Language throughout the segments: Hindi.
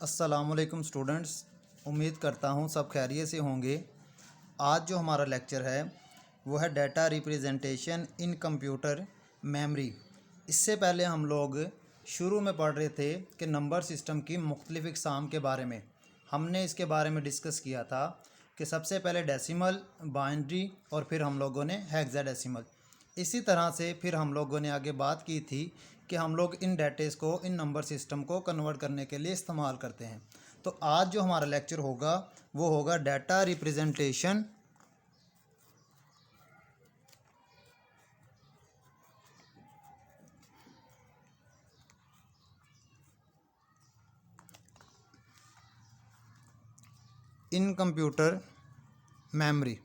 अस्सलामुअलैकुम स्टूडेंट्स, उम्मीद करता हूँ सब खैरियत से होंगे। आज जो हमारा लेक्चर है वो है data representation in computer memory. इससे पहले हम लोग शुरू में पढ़ रहे थे कि नंबर सिस्टम की मुख्तलिफ इक़साम के बारे में। हमने इसके बारे में डिस्कस किया था कि सबसे पहले डेसिमल, बाइनरी और फिर हम लोगों ने हेक्साडेसिमल। इसी तरह से फिर हम लोगों ने आगे बात की थी कि हम लोग इन डेटेस को, इन नंबर सिस्टम को कन्वर्ट करने के लिए इस्तेमाल करते हैं। तो आज जो हमारा लेक्चर होगा वो होगा data representation in computer memory.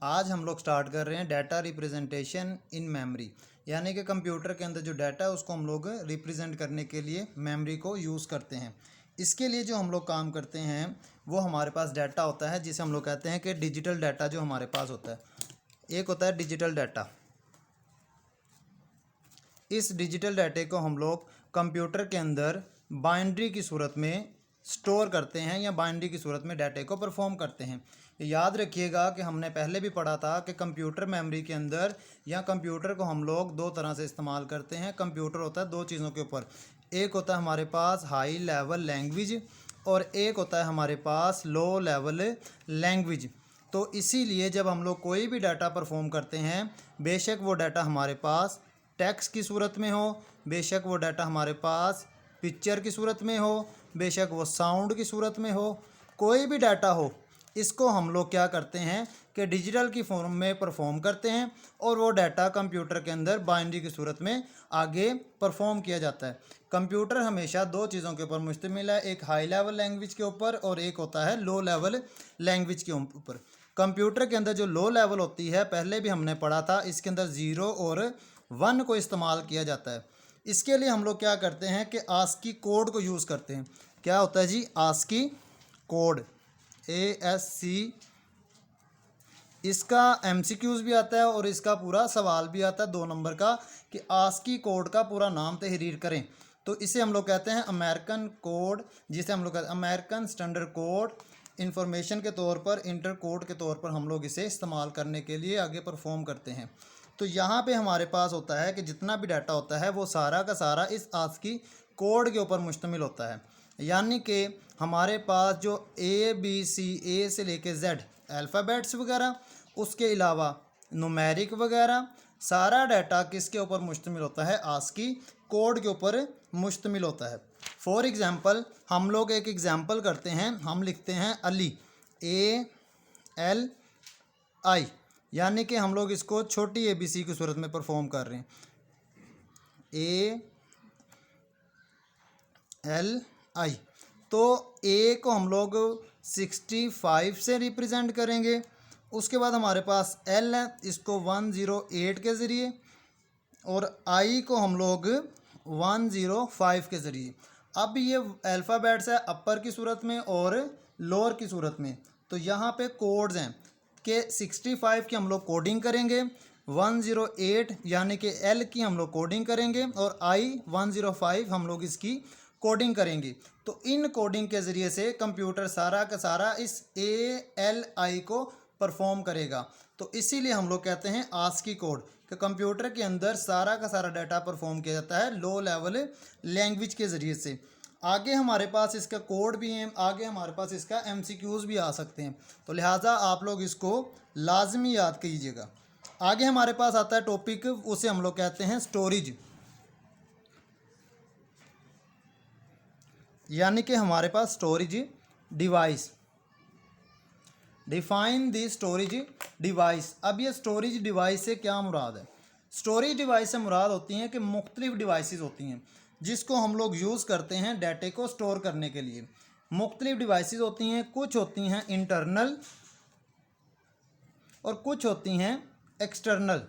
आज हम लोग स्टार्ट कर रहे हैं डाटा रिप्रेजेंटेशन इन मेमोरी, यानी कि कंप्यूटर के अंदर जो डाटा है उसको हम लोग रिप्रेजेंट करने के लिए मेमोरी को यूज़ करते हैं। इसके लिए जो हम लोग काम करते हैं वो हमारे पास डाटा होता है जिसे हम लोग कहते हैं कि डिजिटल डाटा जो हमारे पास होता है। एक होता है डिजिटल डाटा। इस डिजिटल डाटे को हम लोग कंप्यूटर के अंदर बाइनरी की सूरत में स्टोर करते हैं या बाइनरी की सूरत में डाटे को परफॉर्म करते हैं। याद रखिएगा कि हमने पहले भी पढ़ा था कि कंप्यूटर मेमोरी के अंदर या कंप्यूटर को हम लोग दो तरह से इस्तेमाल करते हैं। कंप्यूटर होता है दो चीज़ों के ऊपर, एक होता है हमारे पास हाई लेवल लैंग्वेज और एक होता है हमारे पास लो लेवल लैंग्वेज। तो इसीलिए जब हम लोग कोई भी डाटा परफॉर्म करते हैं, बेशक वो डाटा हमारे पास टेक्स्ट की सूरत में हो, बेशक वो डाटा हमारे पास पिक्चर की सूरत में हो, बेशक वो साउंड की सूरत में हो, कोई भी डाटा हो, इसको हम लोग क्या करते हैं कि डिजिटल की फॉर्म में परफॉर्म करते हैं और वो डाटा कंप्यूटर के अंदर बाइनरी की सूरत में आगे परफॉर्म किया जाता है। कंप्यूटर हमेशा दो चीज़ों के ऊपर मुश्तमिल है, एक हाई लेवल लैंग्वेज के ऊपर और एक होता है लो लेवल लैंग्वेज के ऊपर। कंप्यूटर के अंदर जो लो लेवल होती है, पहले भी हमने पढ़ा था, इसके अंदर 0 और 1 को इस्तेमाल किया जाता है। इसके लिए हम लोग क्या करते हैं कि आस्की कोड को यूज़ करते हैं। क्या होता है जी? ASCII code, ASC। इसका MCQs भी आता है और इसका पूरा सवाल भी आता है 2 नंबर का कि आस्की कोड का पूरा नाम तहरीर करें। तो इसे हम लोग कहते हैं अमेरिकन कोड, जिसे हम लोग कहते हैं अमेरिकन स्टैंडर्ड कोड। इंफॉर्मेशन के तौर पर, इंटर कोड के तौर पर हम लोग इसे इस्तेमाल करने के लिए आगे परफॉर्म करते हैं। तो यहाँ पे हमारे पास होता है कि जितना भी डाटा होता है वो सारा का सारा इस आस्की कोड के ऊपर मुश्तमिल होता है। यानी कि हमारे पास जो ABC, A से लेके Z अल्फ़ाबेट्स वगैरह, उसके अलावा नुमेरिक वगैरह, सारा डाटा किसके ऊपर मुश्तमिल होता है? आस्की कोड के ऊपर मुश्तमिल होता है। फॉर एग्ज़ाम्पल हम लोग एक एग्ज़ाम्पल करते हैं, हम लिखते हैं अली, ALI, यानी कि हम लोग इसको छोटी ABC की सूरत में परफॉर्म कर रहे हैं, ALI। तो A को हम लोग 65 से रिप्रेजेंट करेंगे। उसके बाद हमारे पास L है, इसको 108 के ज़रिए, और I को हम लोग 105 के ज़रिए। अब ये अल्फ़ाबेट्स है अपर की सूरत में और लोअर की सूरत में। तो यहाँ पे कोड्स हैं कि 65 की हम लोग कोडिंग करेंगे, 108 यानी कि L की हम लोग कोडिंग करेंगे और I 105 हम लोग इसकी कोडिंग करेंगे। तो इन कोडिंग के ज़रिए से कंप्यूटर सारा का सारा इस ALI को परफॉर्म करेगा। तो इसीलिए हम लोग कहते हैं आस्की कोड कि कंप्यूटर के अंदर सारा का सारा डाटा परफॉर्म किया जाता है लो लेवल लैंग्वेज के ज़रिए से। आगे हमारे पास इसका कोड भी है, आगे हमारे पास इसका MCQs भी आ सकते हैं, तो लिहाजा आप लोग इसको लाजमी याद कीजिएगा। आगे हमारे पास आता है टॉपिक, उसे हम लोग कहते हैं स्टोरेज, यानी कि हमारे पास storage device. Define the storage device. अब ये स्टोरेज डिवाइस से क्या मुराद है? स्टोरेज डिवाइस से मुराद होती हैं कि मुख्तलिफ डिवाइसेस होती हैं जिसको हम लोग यूज़ करते हैं डाटे को स्टोर करने के लिए। मुख्तलिफ डिवाइसेस होती हैं, कुछ होती हैं इंटरनल और कुछ होती हैं एक्सटर्नल,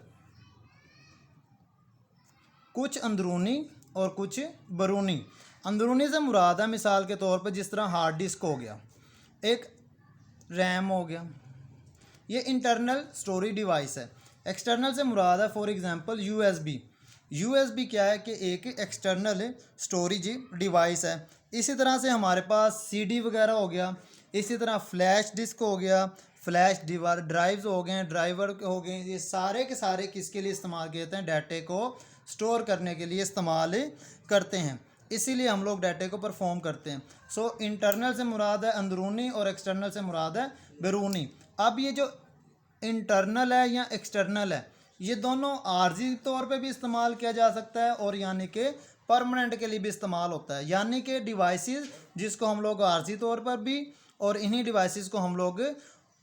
कुछ अंदरूनी और कुछ बैरूनी। अंदरूनी से मुराद है मिसाल के तौर पर जिस तरह हार्ड डिस्क हो गया, एक रैम हो गया, ये इंटरनल स्टोरेज डिवाइस है। एक्सटर्नल से मुराद है फॉर एग्जांपल USB, USB क्या है कि एक एक्सटर्नल स्टोरेज डिवाइस है। इसी तरह से हमारे पास CD वगैरह हो गया, इसी तरह फ्लैश डिस्क हो गया, फ्लैश ड्राइव्स हो गए, ड्राइवर हो गए, ये सारे के सारे किसके लिए इस्तेमाल किए जाते हैं? डाटे को स्टोर करने के लिए इस्तेमाल करते हैं, इसीलिए हम लोग डाटे को परफॉर्म करते हैं। सो इंटरनल से मुराद है अंदरूनी और एक्सटर्नल से मुराद है बैरूनी। अब ये जो इंटरनल है या एक्सटर्नल है, ये दोनों आर्जी तौर पे भी इस्तेमाल किया जा सकता है और यानी कि परमानेंट के लिए भी इस्तेमाल होता है। यानी कि डिवाइसेस जिसको हम लोग आर्जी तौर पर भी और इन्हीं डिवाइसेस को हम लोग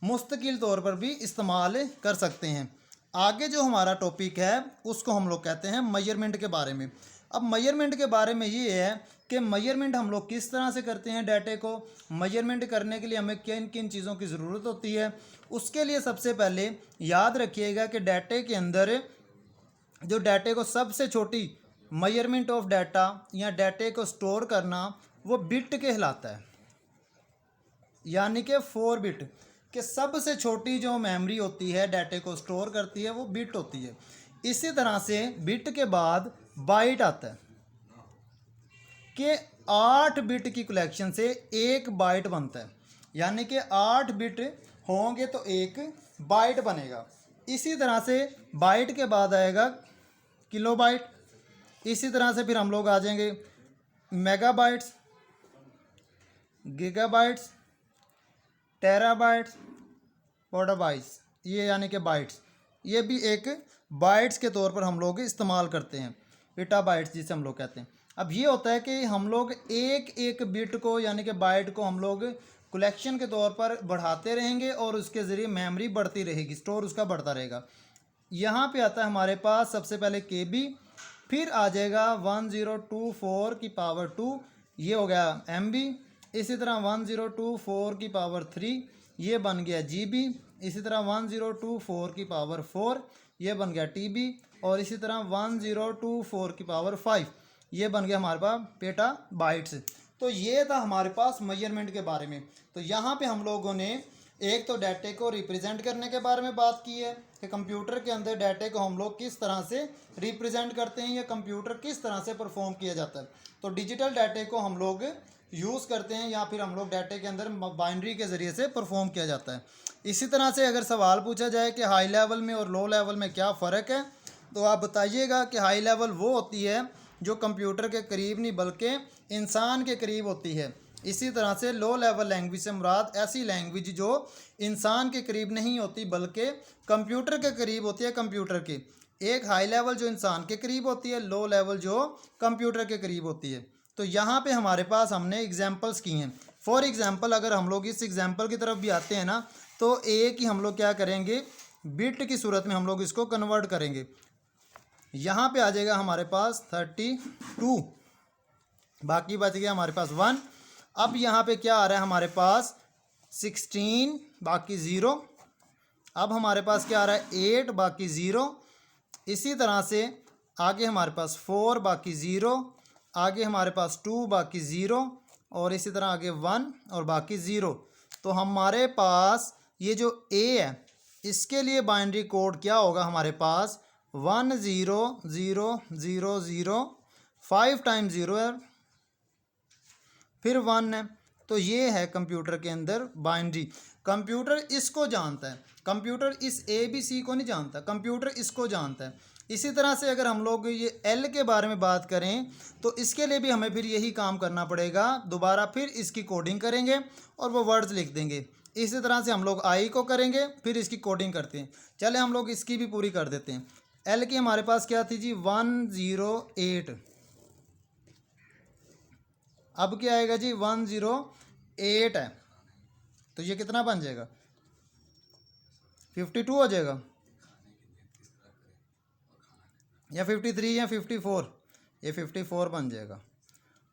मुस्तकिल तौर पर भी इस्तेमाल कर सकते हैं। आगे जो हमारा टॉपिक है उसको हम लोग कहते हैं मेजरमेंट के बारे में। अब मेजरमेंट के बारे में ये है कि मेजरमेंट हम लोग किस तरह से करते हैं डाटे को। मेजरमेंट करने के लिए हमें किन किन चीज़ों की ज़रूरत होती है, उसके लिए सबसे पहले याद रखिएगा कि डाटे के अंदर जो डाटे को सबसे छोटी मेजरमेंट ऑफ डाटा या डाटे को स्टोर करना वो बिट कहलाता है, यानी कि 4 बिट कि सबसे छोटी जो मेमोरी होती है डाटे को स्टोर करती है वो बिट होती है। इसी तरह से बिट के बाद बाइट आता है कि 8 बिट की कलेक्शन से एक बाइट बनता है, यानी कि 8 बिट होंगे तो एक बाइट बनेगा। इसी तरह से बाइट के बाद आएगा किलोबाइट, इसी तरह से फिर हम लोग आ जाएंगे मेगाबाइट्स, गीगाबाइट्स, टेराबाइट्स, पोटाबाइट्स, ये यानी कि बाइट्स, ये भी एक बाइट्स के तौर पर हम लोग इस्तेमाल करते हैं, पेटाबाइट्स जिसे हम लोग कहते हैं। अब ये होता है कि हम लोग एक एक बिट को यानी कि बाइट को हम लोग कलेक्शन के तौर पर बढ़ाते रहेंगे और उसके ज़रिए मेमोरी बढ़ती रहेगी, स्टोर उसका बढ़ता रहेगा। यहाँ पे आता है हमारे पास सबसे पहले KB, फिर आ जाएगा 1024 की पावर 2, ये हो गया MB, इसी तरह 1024 की पावर 3 ये बन गया GB, इसी तरह 1024 की पावर 4 ये बन गया TB, और इसी तरह 1024 की पावर 5 ये बन गया हमारे पास पेटा बाइट्स। तो ये था हमारे पास मेजरमेंट के बारे में। तो यहाँ पे हम लोगों ने एक तो डाटे को रिप्रेजेंट करने के बारे में बात की है कि कंप्यूटर के अंदर डाटे को हम लोग किस तरह से रिप्रेजेंट करते हैं या कंप्यूटर किस तरह से परफॉर्म किया जाता है। तो डिजिटल डाटे को हम लोग यूज़ करते हैं या फिर हम लोग डाटे के अंदर बाइनरी के ज़रिए से परफॉर्म किया जाता है। इसी तरह से अगर सवाल पूछा जाए कि हाई लेवल में और लो लेवल में क्या फ़र्क है, तो आप बताइएगा कि हाई लेवल वो होती है जो कंप्यूटर के करीब नहीं बल्कि इंसान के करीब होती है। इसी तरह से लो लेवल लैंग्वेज से मुराद ऐसी लैंग्वेज जो इंसान के करीब नहीं होती बल्कि कंप्यूटर के करीब होती है कंप्यूटर के। एक हाई लेवल जो इंसान के करीब होती है, लो लेवल जो कंप्यूटर के करीब होती है। तो यहाँ पे हमारे पास हमने एग्जांपल्स की हैं। फॉर एग्जांपल अगर हम लोग इस एग्जांपल की तरफ भी आते हैं ना, तो एक ही हम लोग क्या करेंगे, बिट की सूरत में हम लोग इसको कन्वर्ट करेंगे। यहाँ पे आ जाएगा हमारे पास 32, बाकी बच गया हमारे पास 1। अब यहाँ पे क्या आ रहा है हमारे पास 16 बाकी 0। अब हमारे पास क्या आ रहा है 8 बाकी 0। इसी तरह से आगे हमारे पास 4 बाकी 0, आगे हमारे पास 2 बाकी 0, और इसी तरह आगे 1 और बाकी 0। तो हमारे पास ये जो A है इसके लिए बाइनरी कोड क्या होगा हमारे पास 1 0 0 0 0, 5 टाइम 0 है फिर 1 है। तो ये है कंप्यूटर के अंदर बाइनरी। कंप्यूटर इसको जानता है, कंप्यूटर इस ABC को नहीं जानता, कंप्यूटर इसको जानता है। इसी तरह से अगर हम लोग ये L के बारे में बात करें तो इसके लिए भी हमें फिर यही काम करना पड़ेगा, दोबारा फिर इसकी कोडिंग करेंगे और वो वर्ड्स लिख देंगे। इसी तरह से हम लोग I को करेंगे फिर इसकी कोडिंग करते हैं। चले हम लोग इसकी भी पूरी कर देते हैं। L की हमारे पास क्या थी जी 108, अब क्या आएगा जी 108 है, तो ये कितना बन जाएगा 52 हो जाएगा या 53 या 54, ये 54 बन जाएगा।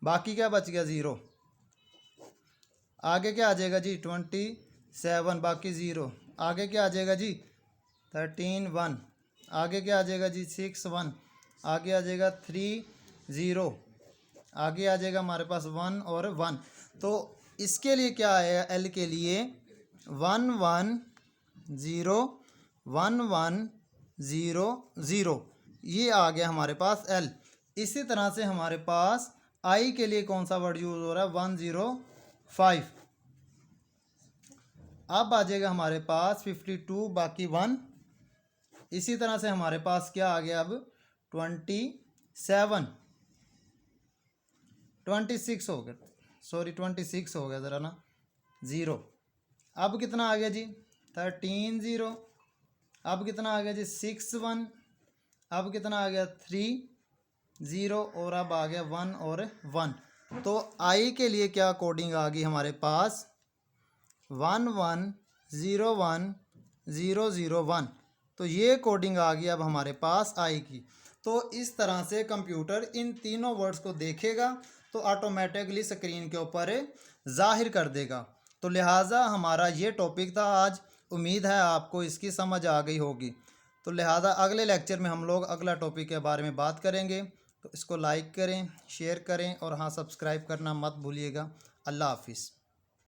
बाकी क्या बच गया 0, आगे क्या आ जाएगा जी 27 बाकी 0, आगे क्या आ जाएगा जी 13 1, आगे क्या आ जाएगा जी 6 1, आगे आ जाएगा 3 0, आगे आ जाएगा हमारे पास 1 और 1। तो इसके लिए क्या आएगा L के लिए 1 1 0 1 1 0 0, ये आ गया हमारे पास L। इसी तरह से हमारे पास I के लिए कौन सा वर्ड यूज़ हो रहा है 105। अब आ जाएगा हमारे पास 52 बाकी 1। इसी तरह से हमारे पास क्या आ गया अब 26 हो गया, सॉरी 26 हो गया ज़रा ना, 0। अब कितना आ गया जी 13 0। अब कितना आ गया जी 6 1। अब कितना आ गया 3 0 और अब आ गया 1 और 1। तो आई के लिए क्या कोडिंग आ गई हमारे पास 1 1 0 1 0 0 1। तो ये कोडिंग आ गई अब हमारे पास आई की। तो इस तरह से कंप्यूटर इन तीनों वर्ड्स को देखेगा तो ऑटोमेटिकली स्क्रीन के ऊपर जाहिर कर देगा। तो लिहाजा हमारा ये टॉपिक था आज। उम्मीद है आपको इसकी समझ आ गई होगी। तो लिहाजा अगले लेक्चर में हम लोग अगला टॉपिक के बारे में बात करेंगे। तो इसको लाइक करें, शेयर करें और हाँ सब्सक्राइब करना मत भूलिएगा। अल्लाह हाफिज़।